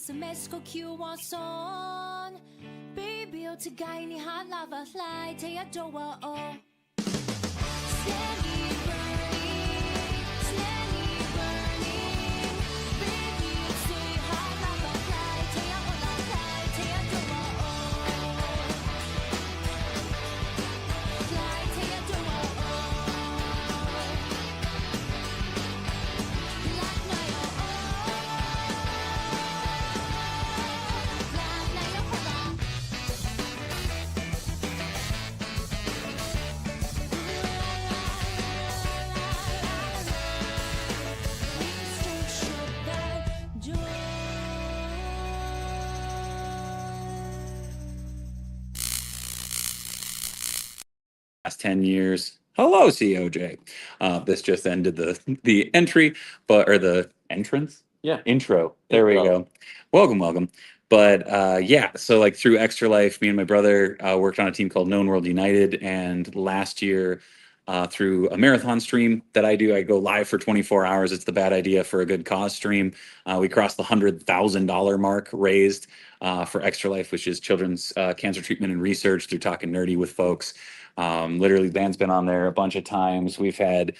SMS ก็คิววอร์ซอน Baby เอาที่ไกลนี่หาลาบะไลเทียโจวะโอ Steady burning Steady burning Baby สิหาลาบะไลเทียโอลาไลเทียโจวะโอไลเทียโจวะโอรักหน่อยโอโอรักหน่อยโอโอรัก Last 10 years. Hello, COJ. This just ended the entry, or the entrance? Yeah. Intro. There we go. Welcome. But yeah, so like through Extra Life, me and my brother worked on a team called Known World United, and last year through a marathon stream that I do, I go live for 24 hours. It's the bad idea for a good cause stream. We crossed the $100,000 mark raised for Extra Life, which is children's cancer treatment and research, through talking nerdy with folks. Literally, Dan's been on there a bunch of times. We've had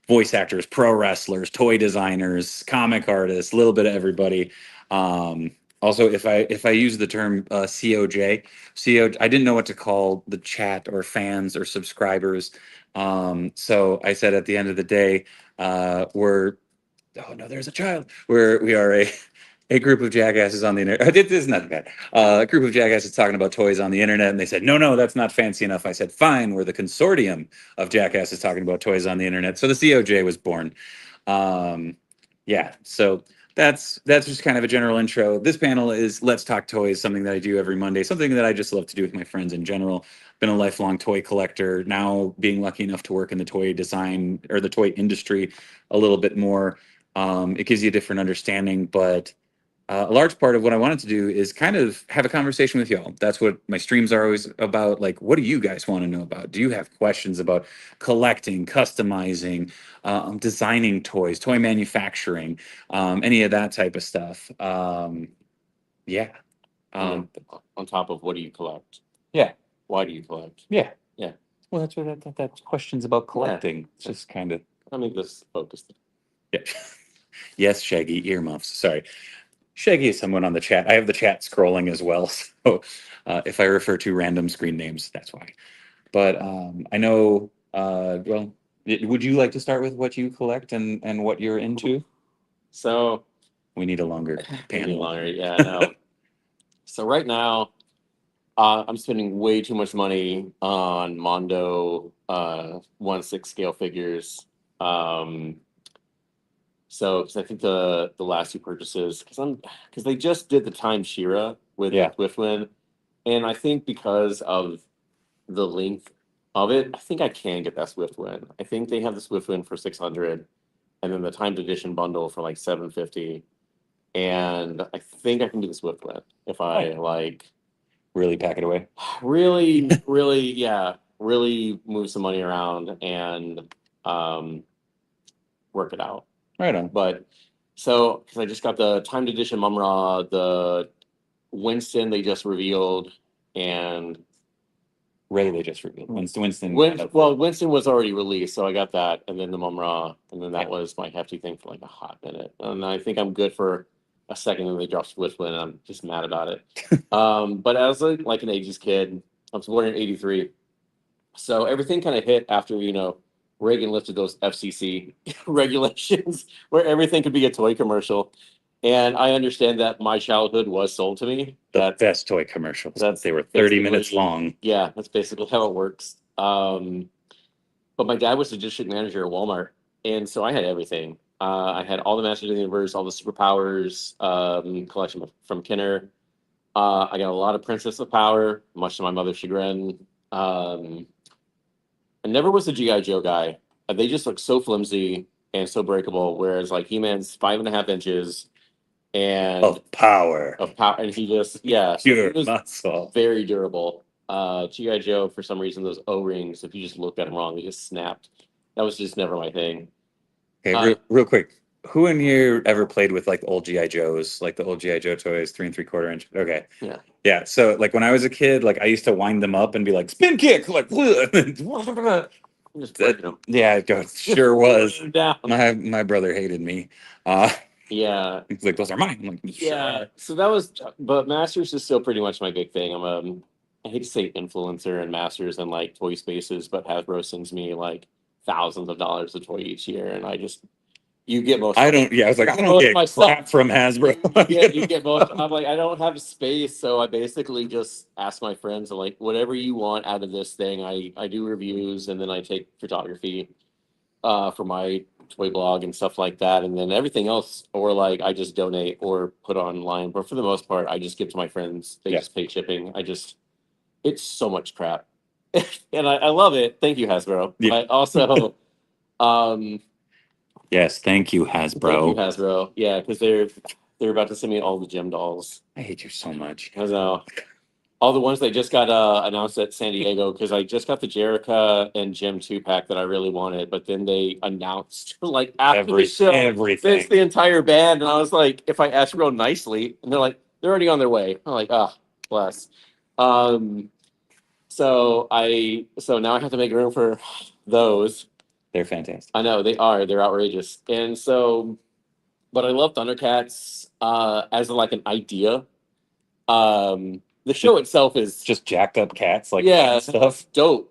voice actors, pro wrestlers, toy designers, comic artists, a little bit of everybody. Also, if I use the term COJ, I didn't know what to call the chat or fans or subscribers. So I said at the end of the day, there's a child. We are a group of jackasses on the internet. It is not bad. A group of jackasses talking about toys on the internet, and they said, no, that's not fancy enough. I said, fine, we're the consortium of jackasses talking about toys on the internet. So the COJ was born. Yeah, so that's just kind of a general intro. This panel is Let's Talk Toys, something that I do every Monday, something that I just love to do with my friends in general. Been a lifelong toy collector, now being lucky enough to work in the toy design or the toy industry a little bit more. It gives you a different understanding, but a large part of what I wanted to do is kind of have a conversation with y'all. That's what my streams are always about. Like, what do you guys want to know about? Do you have questions about collecting, customizing, designing toys, toy manufacturing, any of that type of stuff? Yeah. On top of what do you collect? Yeah. Why do you collect? Yeah. Yeah. Well, that's what that's questions about collecting. It's just kind of. I'll make this focused. Yeah. Yes, Shaggy, earmuffs. Sorry. Shaggy is someone on the chat. I have the chat scrolling as well. So if I refer to random screen names, that's why. But I know, would you like to start with what you collect and what you're into? So we need a longer panel. Yeah, no. So right now, I'm spending way too much money on Mondo 1/6 scale figures. So, because I think the last two purchases, because they just did the Time Shira with Swiftwind, and I think because of the length of it, I think I can get that Swiftwind. I think they have the Swiftwind for $600, and then the Timed Edition bundle for like $750, and I think I can do the Swiftwind if I really pack it away. Really, really move some money around and work it out. Right on. But so, because I just got the Timed Edition Mum-Ra, the Winston they just revealed, and Ray they just revealed. Winston. Winston was already released, so I got that, and then the Mum-Ra, and then that was my hefty thing for like a hot minute. And I think I'm good for a second, and they dropped Swiftwind, and I'm just mad about it. But as like an 80s kid, I was born in '83, so everything kind of hit after Reagan lifted those FCC regulations where everything could be a toy commercial. And I understand that my childhood was sold to me. The best toy commercials. They were 30 minutes long. Yeah, that's basically how it works. But my dad was the district manager at Walmart. And so I had everything. I had all the Masters of the Universe, all the Superpowers collection from Kenner. I got a lot of Princess of Power, much to my mother's chagrin. I never was a G.I. Joe guy. They just look so flimsy and so breakable, whereas like He-Man's 5.5 inches and of power, and he just pure muscle, very durable. G.I. Joe, for some reason, those O-rings, if you just looked at them wrong, they just snapped. That was just never my thing. Okay, real quick. Who in here ever played with like the old GI Joes, like the old GI Joe toys, 3 3/4 inch? Okay, Yeah. yeah. So like when I was a kid, like I used to wind them up and be like spin kick, like I'm just breaking them. yeah, it goes, sure was. Down. My brother hated me. Uh, Yeah. he's like, those are mine. I'm like, Yeah. sure. So that was, but Masters is still pretty much my big thing. I'm I hate to say influencer and Masters and like toy spaces, but Hasbro sends me like thousands of dollars of toy each year, and you get most. I don't. Yeah, I was like, I don't Most get myself. crap from Hasbro. You get most. I'm like, I don't have space, so I basically just ask my friends, I'm like, whatever you want out of this thing. I do reviews, and then I take photography for my toy blog and stuff like that, and then everything else, or like I just donate or put online. But for the most part, I just give to my friends. They Yeah. just pay shipping. It's so much crap, and I love it. Thank you, Hasbro. Yeah. But also, Yes, thank you, thank you, Hasbro. Hasbro. Yeah, because they're about to send me all the gem dolls. I hate you so much. I know. All the ones that just got announced at San Diego, because I just got the Jerica and Gem 2 pack that I really wanted, but then they announced like after the show, Everything. it's the entire band, and I was like, if I ask real nicely, and they're like, they're already on their way. I'm like, ah, bless. So now I have to make room for those. They're fantastic. I know they are. They're outrageous, and so, but I love Thundercats as like an idea. The show itself is Just jacked up cats, like yeah, stuff. dope.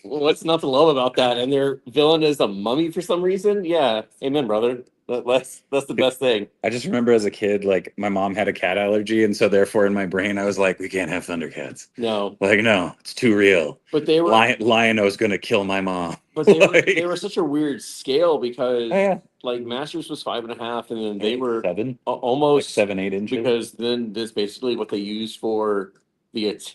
What's not to love about that? And their villain is a mummy for some reason. Yeah, amen, brother. That's the best thing. I just remember as a kid, like my mom had a cat allergy, and so therefore in my brain I was like, we can't have Thundercats. No, Like, no, it's too real. but they were, Lion-O's gonna kill my mom. but they were, Like- they were such a weird scale because Oh yeah, like Masters was 5.5, and then they were 7, like almost 7, 8 inches. because then this basically what they used for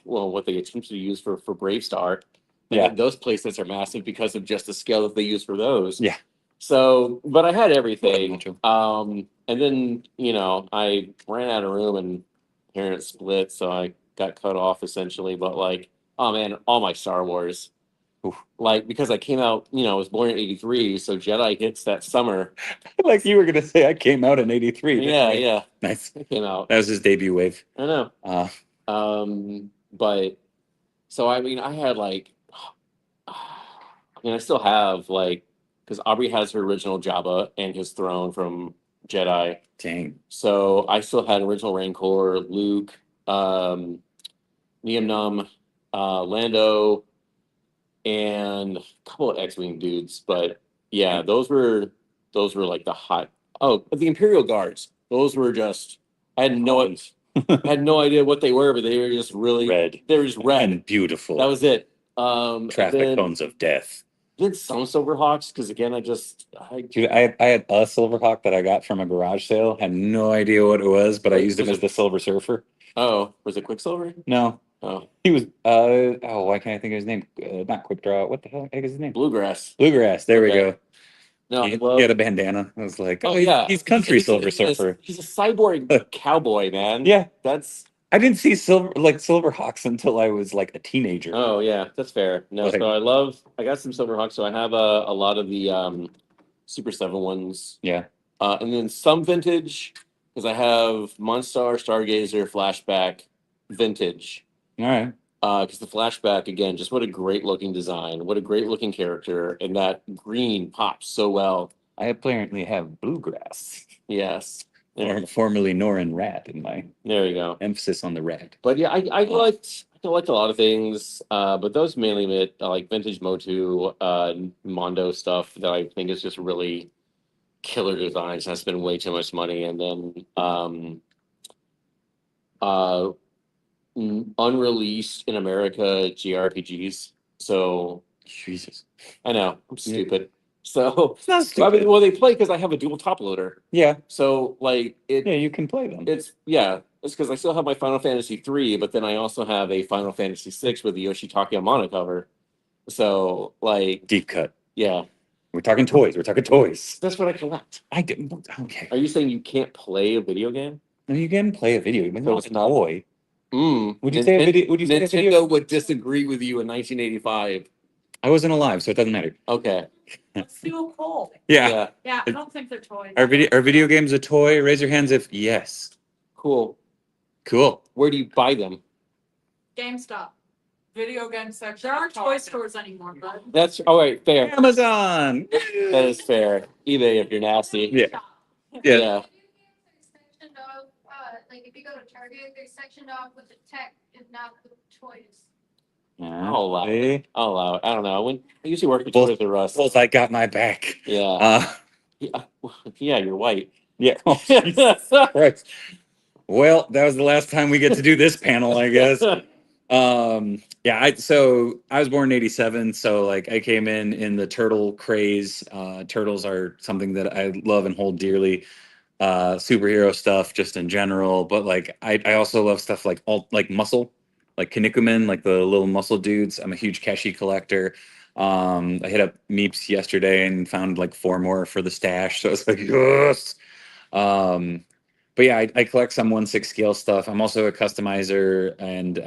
what they attempted to use for Brave Star. Yeah. And those playsets are massive because of just the scale that they use for those. Yeah. So, but I had everything. Gotcha. And then, I ran out of room and parents split, so I got cut off essentially. But like, oh man, all my Star Wars. Oof. Like, because I came out, I was born in '83, so Jedi hits that summer. Like you were gonna say, I came out in '83. Yeah, Nice. it came out. That was his debut wave. I know. But so I mean, I had like, I still have like, because Aubrey has her original Jabba and his throne from Jedi. Dang. So I still had original Rancor, Luke, Nien Nunb, Lando, and a couple of X-wing dudes. But yeah, those were like the hot. Oh, the Imperial Guards. Those were just. I had no idea what they were, but they were just really Red. They were just red. And beautiful. That was it. Traffic cones of death. Did some Silverhawks because again, Dude, I had a Silverhawk that I got from a garage sale. Had no idea what it was, but I used him as the Silver Surfer. Oh, was it Quicksilver? No, Oh, he was. Why can't I think of his name? Not Quick Draw. What the hell is his name? Bluegrass. Bluegrass. There we Okay. go. No, He had a bandana. I was like, oh, yeah, he's country Silver Surfer. He's a cyborg cowboy, man. Yeah, That's. I didn't see Silverhawks until I was like a teenager. Oh yeah, that's fair. No, Like- so I got some Silverhawks, so I have a lot of the Super 7 ones. Yeah. And then some vintage, because I have Monstar, Stargazer, Flashback, vintage. All right. Because the Flashback, again, just what a great looking design, what a great looking character, and that green pops so well. I apparently have Bluegrass, Yes. or formerly Norin Rat in my There you go. emphasis on the rat. But yeah, I liked a lot of things, but those mainly like vintage Motu, Mondo stuff that I think is just really killer designs. I spend way too much money, and then unreleased in America JRPGs. So Jesus. I know I'm stupid. So It's not I stupid. mean, well, they play because I have a dual top loader. Yeah. So like it. Yeah, you can play them. It's because I still have my Final Fantasy 3, but then I also have a Final Fantasy 6 with the Yoshitaka Amano cover. So like Deep cut. yeah, We're talking toys. that's what I collect. I didn't. Okay. Are you saying you can't play a video game? No, you can play a video game. It's So not it's a not- toy. Mm. Would you say a video? Would you say a Nintendo video? would disagree with you in 1985. I wasn't alive, so it doesn't matter. Okay. Let's do a poll. Yeah. Yeah, I don't think they're toys. Are video games a toy? Raise your hands if yes. Cool. Cool. Where do you buy them? GameStop. Video game section. There aren't toy stores anymore, but That's all right. Fair. Amazon. That is fair. eBay if you're nasty. Yeah. Yeah. Yeah. Sectioned off, like if you go to Target, they're sectioned off with the tech and not with toys. I'll allow See? it. I'll allow it. I don't know. I usually work with Well- Toys R Us. Well, I got my back. Yeah. Yeah, you're white. Yeah. Oh, Jesus Christ. Well, that was the last time we get to do this panel, I guess. So I was born in 87, so like I came in the turtle craze. Turtles are something that I love and hold dearly. Superhero stuff just in general, but like I also love stuff like muscle, like Kinnikuman, like the little muscle dudes. I'm a huge Keshi collector. I hit up Meeps yesterday and found like 4 more for the stash, so it's like yes. But yeah, I collect some 1/6 scale stuff. I'm also a customizer, and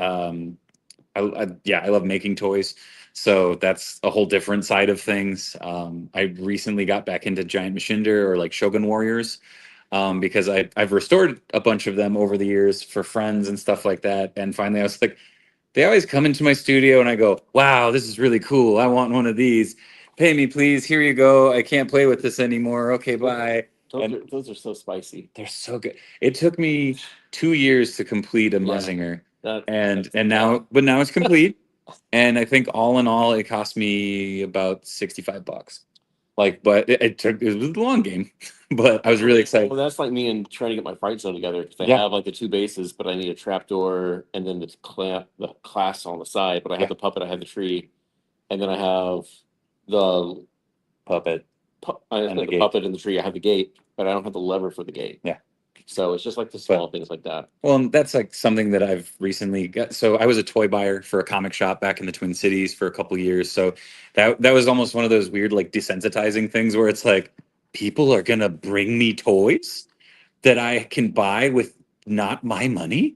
I love making toys. So that's a whole different side of things. I recently got back into Giant Machinder or like Shogun Warriors, because I've restored a bunch of them over the years for friends and stuff like that. And finally, I was like, they always come into my studio, and I go, "Wow, this is really cool. I want one of these. Pay me, please. Here you go. I can't play with this anymore. Okay, bye." Those are so spicy. They're so good. It took me 2 years to complete a Muzzinger, and now it's complete. And I think all in all, it cost me about $65. Like, but it was a long game, but I was really excited. Well, that's like me and trying to get my Fright Zone together because I Yeah. have like the 2 bases, but I need a trapdoor and then the class on the side. But I have Yeah. the puppet, I have the tree, and then I have the Puppet. I have And the the gate. puppet and the tree. I have the gate, but I don't have the lever for the gate. Yeah. So it's just like the small things like that. Well, and that's like something that I've recently got. So I was a toy buyer for a comic shop back in the Twin Cities for a couple years. So that was almost one of those weird like desensitizing things where it's like people are gonna bring me toys that I can buy with not my money,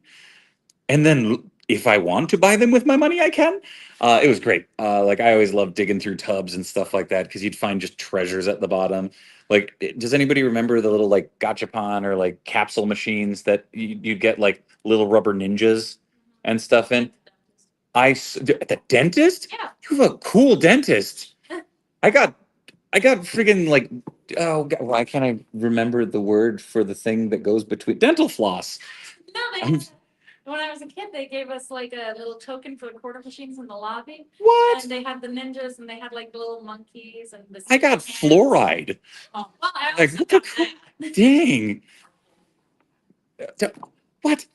and then if I want to buy them with my money, I can. It was great. Like I always loved digging through tubs and stuff like that because you'd find just treasures at the bottom. Like, does anybody remember the little like gachapon or like capsule machines that you'd get like little rubber ninjas and stuff in? The dentist? Yeah. You have a cool dentist. I got friggin' like, oh God, why can't I remember the word for the thing that goes between dental floss? no, I'm- when I was a kid, they gave us like a little token for the quarter machines in the lobby. What? And they had the ninjas and they had like the little monkeys and the. I got hands. fluoride. Oh, well, I Like, also what the got that. Dang. What?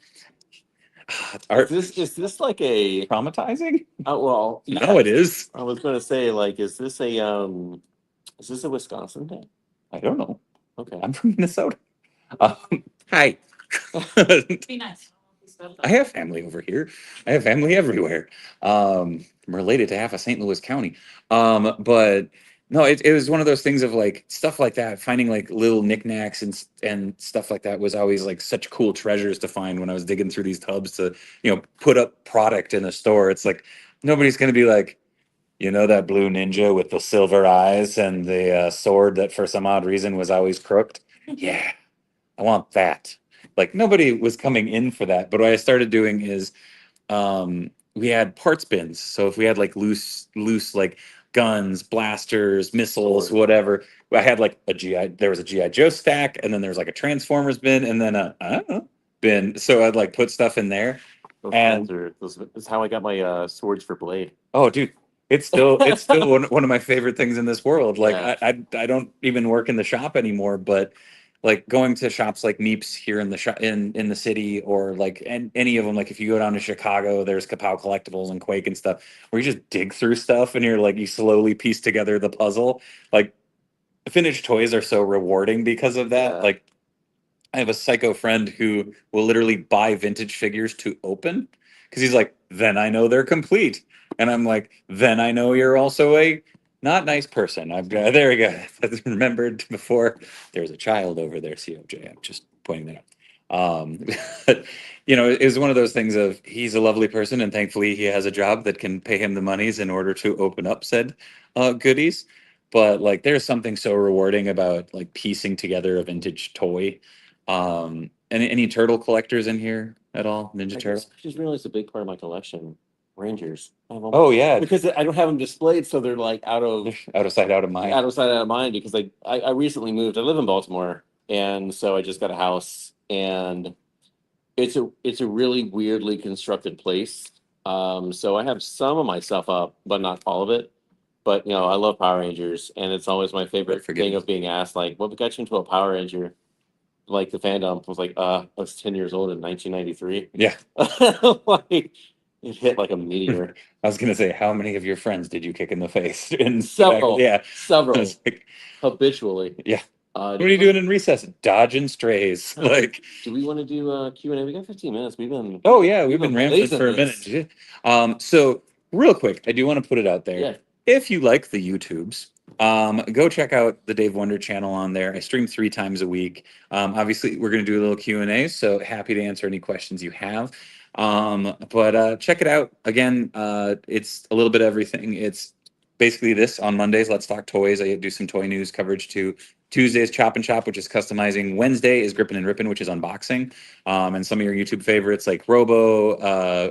Are Is this like a traumatizing? well? No, it is. I was gonna say like, is this a Wisconsin thing? I don't know. Okay. I'm from Minnesota. Hi. Be nice. I have family over here. I have family everywhere. I'm related to half of St. Louis County. But no, it was one of those things of like stuff like that. Finding like little knickknacks and stuff like that was always like such cool treasures to find when I was digging through these tubs to, put up product in a store. It's like nobody's gonna be like, that blue ninja with the silver eyes and the sword that for some odd reason was always crooked. Yeah, I want that. Like nobody was coming in for that. But what I started doing is we had parts bins. So if we had like loose like guns, blasters, missiles, Swords. whatever, I had like there was a GI Joe stack, and then there was like a Transformers bin, and then I don't know, bin. So I'd like put stuff in there. And Those is how I got my swords for Blade. oh, dude, it's still one of my favorite things in this world. Like Yeah. I don't even work in the shop anymore, but like going to shops like Meeps here in the shop in the city, or like any of them. Like if you go down to Chicago, there's Kapow Collectibles and Quake and stuff, where you just dig through stuff and you're like you slowly piece together the puzzle. Like vintage toys are so rewarding because of that. Yeah. Like I have a psycho friend who will literally buy vintage figures to open because he's like, then I know they're complete. And I'm like, then I know you're also a not nice person. There we go. I remembered before there's a child over there, COJ. I'm just pointing that out. But, it was one of those things of he's a lovely person and thankfully he has a job that can pay him the monies in order to open up said goodies. but like there's something so rewarding about like piecing together a vintage toy. Any turtle collectors in here at all? Ninja Turtle? I just realized a big part of my collection, Rangers. I have Oh yeah, because I don't have them displayed, so they're like out of out of sight, out of mind. out of sight, out of mind. Because I recently moved. I live in Baltimore, and so I just got a house, and it's a really weirdly constructed place. So I have some of my stuff up, but not all of it. But I love Power Rangers, and it's always my favorite Forgive thing me. of being asked, like, what got you into a Power Ranger? Like the fandom was like, I was 10 years old in 1993. Yeah, Like it hit like a meteor. I was gonna say, how many of your friends did you kick in the face? In Several, yeah, I several, was like, habitually. yeah. Uh, What are you doing in recess? Dodging strays. Like, Do we want to do Q&A? We got 15 minutes. We've been. oh yeah, we've been rambling blazing for a this. minute. So real quick, I do want to put it out there. Yeah. If you like the YouTubes, go check out the Dave Wonder channel on there. I stream 3 times a week. Obviously, we're going to do a little Q&A, so happy to answer any questions you have. But check it out. Again, it's a little bit of everything. It's basically this on Mondays, Let's Talk Toys. I do some toy news coverage too. Tuesday is Chop and Shop, which is customizing. Wednesday is Grippin' and Rippin', which is unboxing. And some of your YouTube favorites like Robo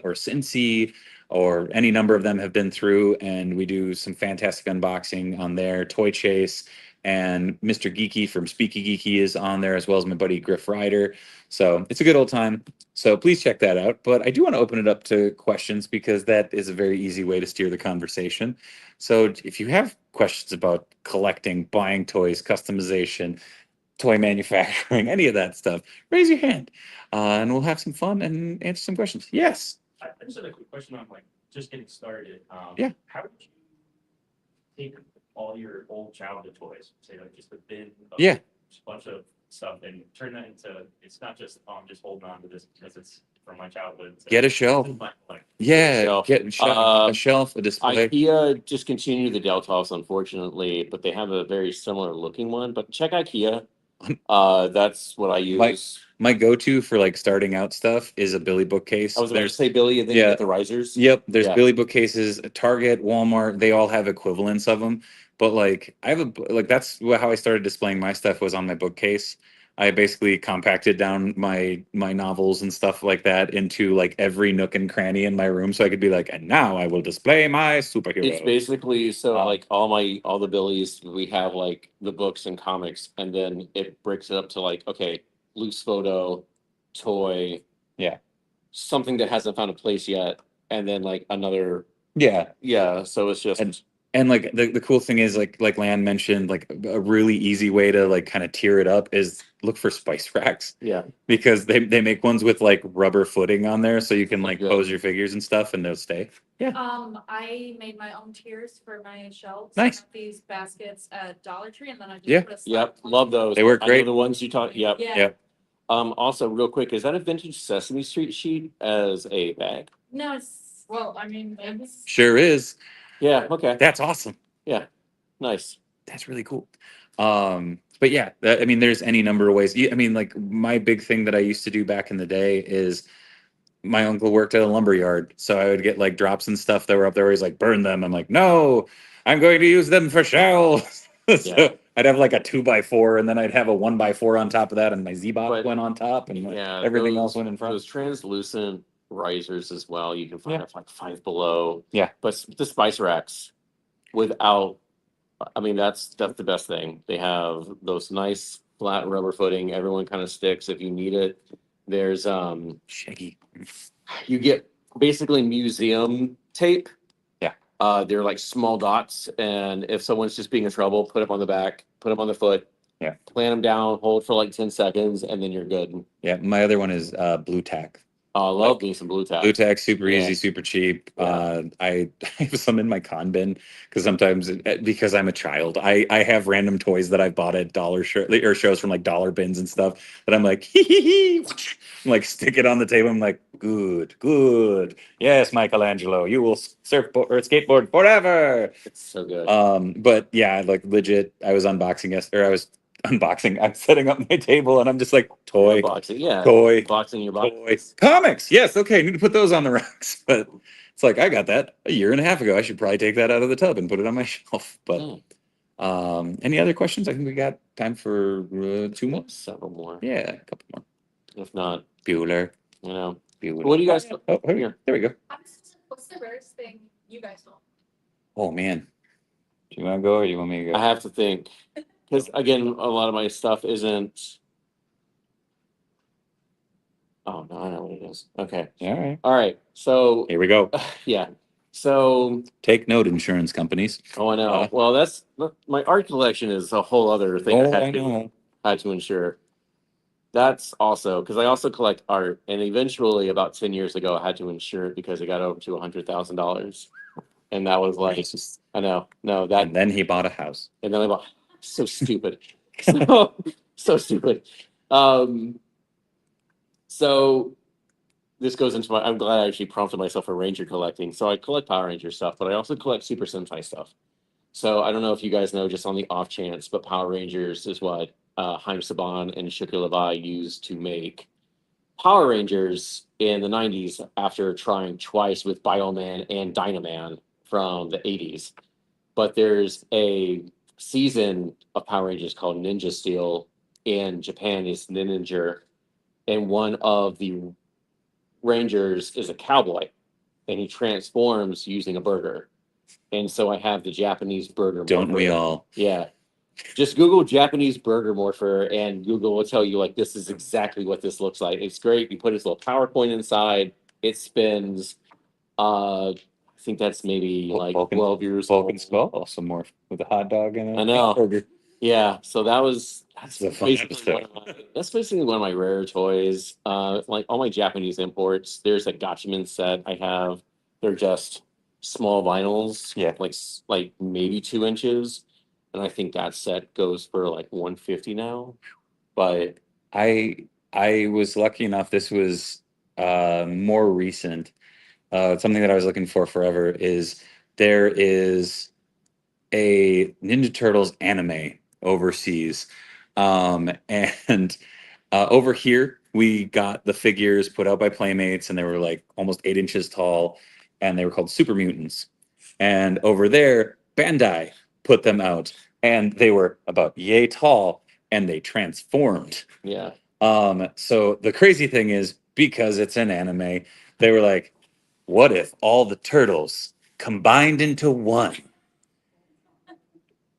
or Cincy or any number of them have been through, and we do some fantastic unboxing on there. Toy Chase and Mr. Geeky from Speaky Geeky is on there, as well as my buddy Griff Ryder. So it's a good old time. So please check that out. But I do want to open it up to questions because that is a very easy way to steer the conversation. So if you have questions about collecting, buying toys, customization, toy manufacturing, any of that stuff, raise your hand, and we'll have some fun and answer some questions. Yes. I just had a quick question on like just getting started. Yeah. How did you take all your old childhood toys, say like just a bin of Yeah. a bunch of stuff, and turn that into, it's not just I'm just holding on to this because it's from my childhood. So Get a shelf. like Yeah, Shelf. get a shelf, a display. IKEA discontinued the Deltos, unfortunately, but they have a very similar looking one. But check IKEA. That's what I use. My go-to for like starting out stuff is a Billy bookcase. I was about to There's say Billy, and then you yeah. get the risers. Yep, there's Yeah. Billy bookcases, Target, Walmart, they all have equivalents of them. But like I have that's how I started displaying my stuff was on my bookcase. I basically compacted down my novels and stuff like that into like every nook and cranny in my room so I could be like, and now I will display my superhero. It's basically so Um, like all the Billies, we have like the books and comics, and then it breaks it up to like, okay, loose photo, toy, Yeah. something that hasn't found a place yet, and then like another, Yeah. so it's just And like the cool thing is like Lan mentioned, like a really easy way to like kind of tear it up is look for spice racks yeah. because they make ones with like rubber footing on there so you can like Yeah. pose your figures and stuff and they'll stay. I made my own tiers for my shelves. Nice. I got these baskets at Dollar Tree, and then I just Yeah. put a Yep, slot love those. They work I know great. the ones you talk. Yep. Yeah. Yep. Also, real quick, is that a vintage Sesame Street sheet as a bag? No, it's Well, I mean, it's, Sure is. Yeah. Okay. That's awesome. Nice. That's really cool. But yeah, I mean, there's any number of ways. I mean, like my big thing that I used to do back in the day is my uncle worked at a lumber yard, so I would get like drops and stuff that were up there. He's like, burn them. I'm like, no, I'm going to use them for shells. So Yeah. I'd have like a 2x4, and then I'd have a 1x4 on top of that, and my Z-Bot But- went on top, and like, Yeah. everything those- else went in front. Those translucent risers as well. You can find Yeah. at like Five Below. Yeah. But the spice racks, without, I mean, that's the best thing. They have those nice flat rubber footing. Everyone kind of sticks if you need it. There's Shaggy. you get basically museum tape. Yeah. They're like small dots, and if someone's just being in trouble, put them on the back, put them on the foot. Yeah. Plant them down, hold for like 10 seconds, and then you're good. Yeah, my other one is blue tack. I love me some blue tack. Blue tack, super Yeah. easy, super cheap. Yeah. I have some in my con bin because sometimes because I'm a child, I have random toys that I bought at dollar or shows from like dollar bins and stuff that I'm like, hee hee hee, I'm like stick it on the table. I'm like, good, yes, Michelangelo, you will surfboard or skateboard forever. It's so good. But yeah, like legit, I was unboxing yesterday. I'm setting up my table and I'm just like toy, Boxing, yeah. toy, Boxing your box. toys, comics. Yes, okay, need to put those on the racks. But it's like I got that a year and a half ago. I should probably take that out of the tub and put it on my shelf. But Any other questions? I think we got time for 2 more. Several more. Yeah, a couple more. If not, Bueller. Bueller. What do you guys? Oh, here we go. What's the rarest thing you guys know? Oh man, do you want to go or do you want me to go? I have to think because again, a lot of my stuff isn't. Oh no, I know what it is. Okay. All right. So Here we go. yeah. So Take note, insurance companies. I know. Well, that's my art collection is a whole other thing. I know. Had to insure. That's also because I also collect art, and eventually, about 10 years ago, I had to insure it because it got over to $100,000, and that was like, I know, no, that, And then he bought a house. and then I bought, so stupid, so stupid. So this goes into I'm glad I actually prompted myself for Ranger collecting. So I collect Power Ranger stuff, but I also collect Super Sentai stuff. So I don't know if you guys know, just on the off chance, but Power Rangers is what Haim Saban and Shukri Levi used to make Power Rangers in the 90s after trying twice with Bioman and Dynaman from the 80s. But there's a season of Power Rangers called Ninja Steel in Japan, is Ninja, and one of the Rangers is a cowboy and he transforms using a burger. And so I have the Japanese burger. Don't we morpher. all? Yeah. Just Google Japanese burger morpher and Google will tell you like this is exactly what this looks like. It's great. You put his little PowerPoint inside, it spins. I think that's maybe like Vulcan- 12 years Vulcan old. Skull, also more with a hot dog and a I know. burger. Yeah, so that's It's a fun episode. that's basically one of my rare toys. Like all my Japanese imports, there's a Gatchaman set I have. They're just small vinyls, Yeah. like maybe 2 inches, and I think that set goes for like 150 now. But I was lucky enough. This was more recent. Something that I was looking for forever is there is a Ninja Turtles anime overseas, and over here we got the figures put out by Playmates, and they were like almost 8 inches tall, and they were called Super Mutants. And over there, Bandai put them out, and they were about yay tall, and they transformed. yeah, So the crazy thing is, because it's an anime, they were like, what if all the turtles combined into one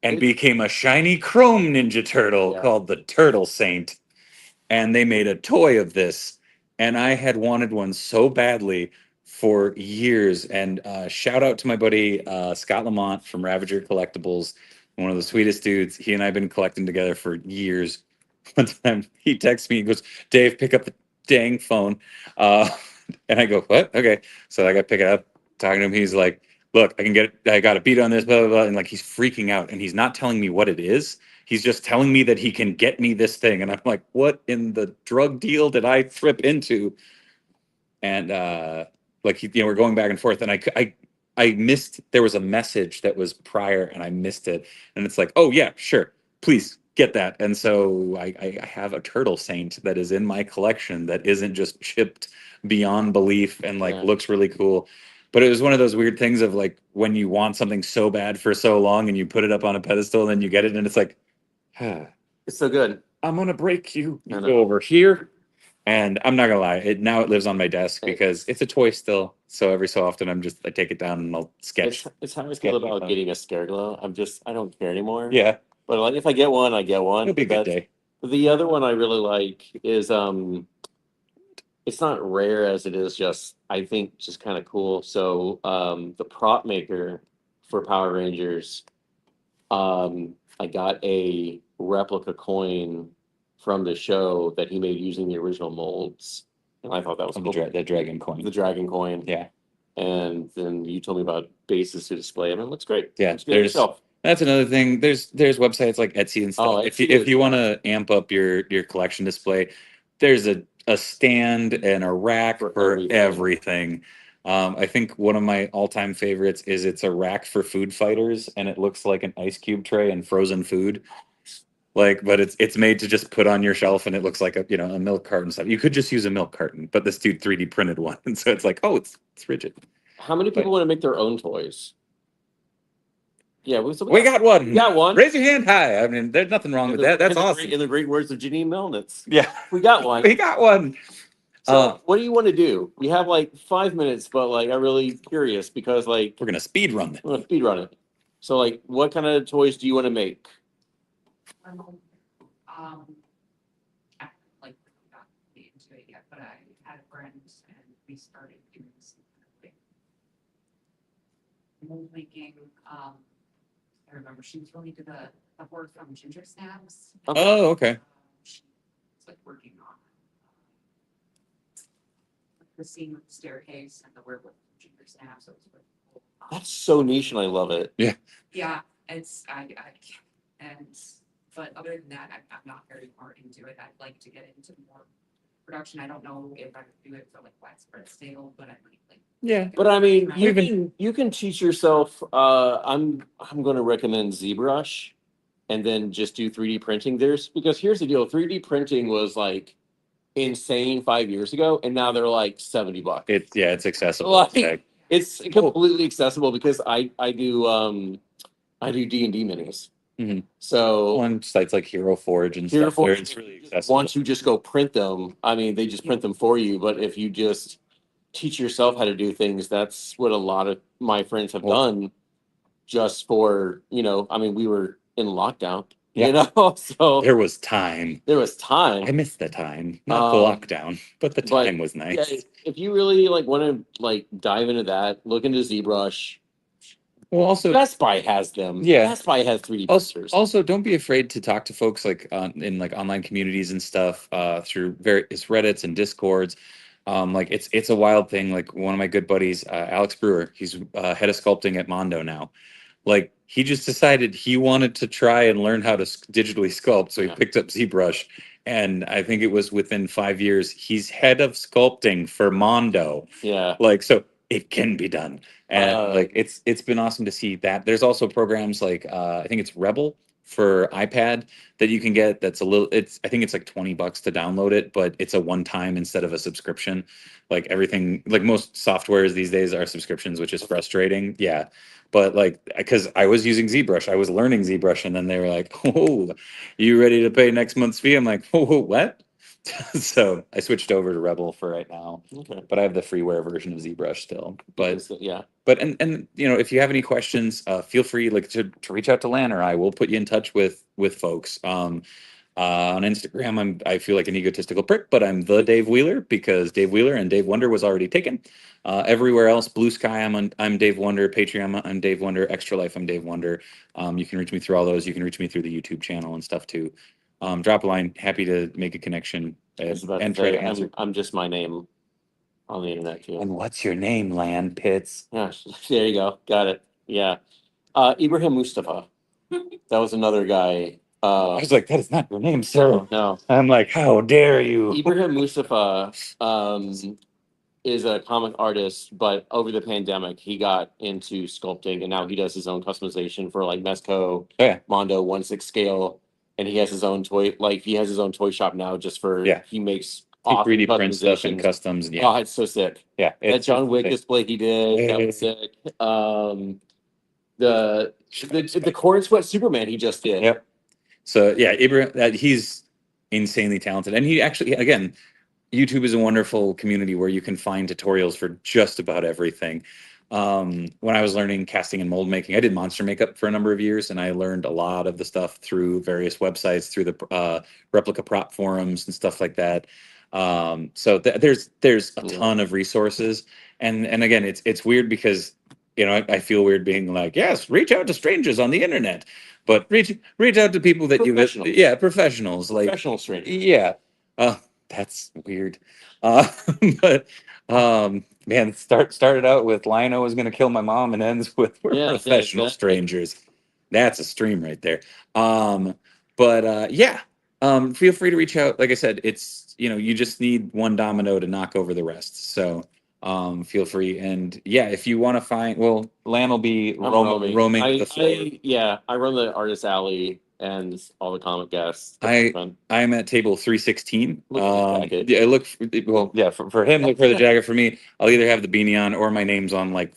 and became a shiny chrome Ninja Turtle Yeah. called the Turtle Saint? And they made a toy of this. And I had wanted one so badly for years. And shout out to my buddy Scott Lamont from Ravager Collectibles, one of the sweetest dudes. He and I have been collecting together for years. One time he texts me, he goes, Dave, pick up the dang phone. And I go, what? Okay. So I got to pick it up, talking to him. He's like, look, I got a beat on this, blah, blah, blah. And like, he's freaking out and he's not telling me what it is. He's just telling me that he can get me this thing. And I'm like, what in the drug deal did I trip into? And like, we're going back and forth. And I missed, there was a message that was prior and I missed it. And it's like, oh yeah, sure. Please get that. And so I have a Turtle Saint that is in my collection that isn't just chipped beyond belief and like Yeah. looks really cool. But it was one of those weird things of like when you want something so bad for so long and you put it up on a pedestal and then you get it and it's like, it's so good. I'm gonna break you. I You know. go over here. And I'm not gonna lie, it lives on my desk Hey. because it's a toy still. So every so often I take it down and I'll sketch. It's how I Sketch feel it about out. getting a Scareglow. I don't care anymore. Yeah, But like if I get one, I get one. it'll be a good That's- day. The other one I really like is it's not rare as it is just I think just kind of cool. So the prop maker for Power Rangers, I got a replica coin from the show that he made using the original molds. And I thought that was From cool. the dragon coin. The dragon coin. Yeah. And then you told me about bases to display them. It looks great. Yeah, Looks good on yourself. That's another thing. There's websites like Etsy and stuff. Oh, if Etsy you is- want to amp up your collection display, there's a stand and a rack For for everything. everything. I think one of my all-time favorites is it's a rack for food fighters, and it looks like an ice cube tray and frozen food. Like, but it's made to just put on your shelf, and it looks like a milk carton stuff. You could just use a milk carton, but this dude 3D printed one, and so it's like, oh, it's rigid. How many people want to make their own toys? Yeah, so We got one. we got one. Raise your hand high. I mean, there's nothing wrong with that. That's awesome. In the great words of Janine Melnitz, Yeah, we got one. we got one. So, what do you want to do? We have like 5 minutes, but like I'm really curious because like We're gonna speed run I'm gonna speed run it. So, like, what kind of toys do you want to make? I like not be into it yet, but I had a friend and we started doing some like mold making. I remember she was really into the board from Ginger Snaps. Oh, okay. She was like working on the scene with the staircase and the werewolf from Ginger Snaps. So it was really cool. That's so niche, and I love it. Yeah, it's and but other than that, I'm not very more into it. I'd like to get into more production. I don't know if I could do it for like widespread sale, but I might like. Yeah. But I mean, We've you can teach yourself. I'm going to recommend ZBrush, and then just do 3D printing. Because here's the deal: 3D printing was like insane 5 years ago, and now they're like $70. It's accessible. Like, it's completely accessible because I do D&D minis. Mhm. So On sites like Hero Forge and Hero stuff, where Forge, it's really accessible. once you just go print them, I mean, they just print them for you. But if you just teach yourself how to do things, that's what a lot of my friends have done just for, I mean, we were in lockdown, so There was time. there was time. I missed the time, not the lockdown, but the but, time was nice. Yeah, if you really like want to like dive into that, look into ZBrush. Well, also Best Buy has them. Yeah. Best Buy has 3D Also, printers. also, don't be afraid to talk to folks like in like online communities and stuff through various Reddits and Discords. Like it's a wild thing. Like one of my good buddies, Alex Brewer, he's head of sculpting at Mondo now. Like he just decided he wanted to try and learn how to digitally sculpt, so he Yeah. picked up ZBrush, and I think it was within 5 years he's head of sculpting for Mondo. Yeah. Like so it can be done, and Uh, like it's been awesome to see that. There's also programs like I think it's Rebel for iPad that you can get. That's a little. I think it's like $20 to download it, but it's a one time instead of a subscription. Like everything, like most softwares these days are subscriptions, which is frustrating. Yeah, but like because I was using ZBrush, I was learning ZBrush, and then they were like, "Oh, you ready to pay next month's fee?" I'm like, "Oh, what?" So I switched over to Rebel for right now, okay. but I have the freeware version of ZBrush still. But Yeah. but and if you have any questions, feel free like to reach out to Lan or I. We'll put you in touch with folks. On Instagram, I feel like an egotistical prick, but I'm the Dave Wheeler because Dave Wheeler and Dave Wonder was already taken. Everywhere else, Blue Sky, I'm Dave Wonder. Patreon, I'm Dave Wonder. Extra Life, I'm Dave Wonder. You can reach me through all those. You can reach me through the YouTube channel and stuff too. Drop a line. Happy to make a connection I was about and to try say, to answer. I'm just my name on the internet too. And what's your name, Lan Pitts? Yeah, there you go. Got it. Yeah. Ibrahim Mustafa. That was another guy. I was like, that is not your name, sir. No. I'm like, how dare you? Ibrahim Mustafa is a comic artist, but over the pandemic, he got into sculpting, and now he does his own customization for like Mezco, Oh, yeah. Mondo 1/6 scale, and he has his own toy. Like he has his own toy shop now, just for He makes He awesome 3D print stuff and customizations. customs. Yeah, Oh, it's so sick. yeah. That John Wick sick. display he did, that was sick. The corn sweat Superman he just did. Yep. So yeah, Ibrahim, he's insanely talented, and he actually, again, YouTube is a wonderful community where you can find tutorials for just about everything. When I was learning casting and mold making, I did monster makeup for a number of years, and I learned a lot of the stuff through various websites, through the replica prop forums and stuff like that. So there's a ton of resources, and again, it's weird because I feel weird being like, yes, reach out to strangers on the internet, but reach out to people that Professionals. professionals like Professional strength. yeah. That's weird. Uh, but man, started out with Lino was gonna kill my mom and ends with we're Yeah, professional exactly. strangers. That's a stream right there. But yeah. Feel free to reach out. Like I said, it's you just need one domino to knock over the rest. So feel free. And yeah, if you want to find Lan will be I'm roaming the floor. I run the artist alley and all the comic guests. I'm at table 316. Look at the jacket. Yeah, for him, look for the jacket. For me, I'll either have the beanie on or my name's on like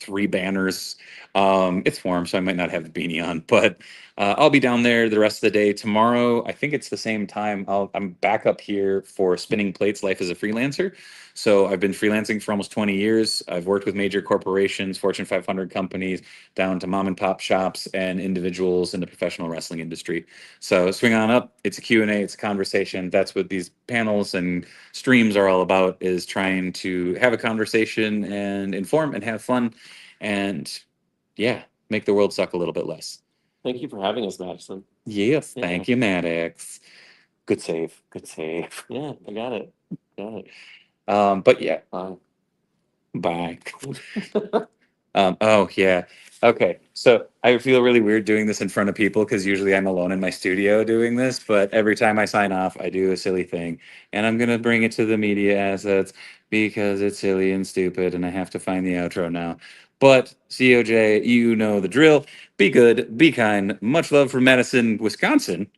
3 banners. It's warm, so I might not have the beanie on, but I'll be down there the rest of the day. Tomorrow, I think it's the same time. I'm back up here for Spinning Plates Life as a Freelancer. So I've been freelancing for almost 20 years. I've worked with major corporations, Fortune 500 companies, down to mom and pop shops and individuals in the professional wrestling industry. So swing on up. It's a Q&A, it's a conversation. That's what these panels and streams are all about, is trying to have a conversation and inform and have fun and yeah, make the world suck a little bit less. Thank you for having us, Madison. Yes, Yeah. thank you, Maddox. Good save. Good save. Yeah, I got it. Got it. But yeah, Bye. bye. Oh yeah. Okay. So I feel really weird doing this in front of people because usually I'm alone in my studio doing this, but every time I sign off, I do a silly thing. And I'm gonna bring it to the media assets because it's silly and stupid, and I have to find the outro now. But COJ, you know the drill. Be good, be kind. Much love from Madison, Wisconsin.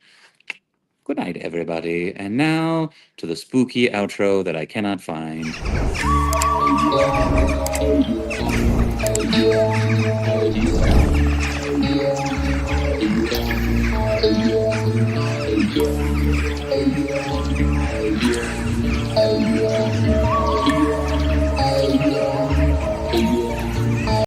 Good night, everybody. And now to the spooky outro that I cannot find. Yeah.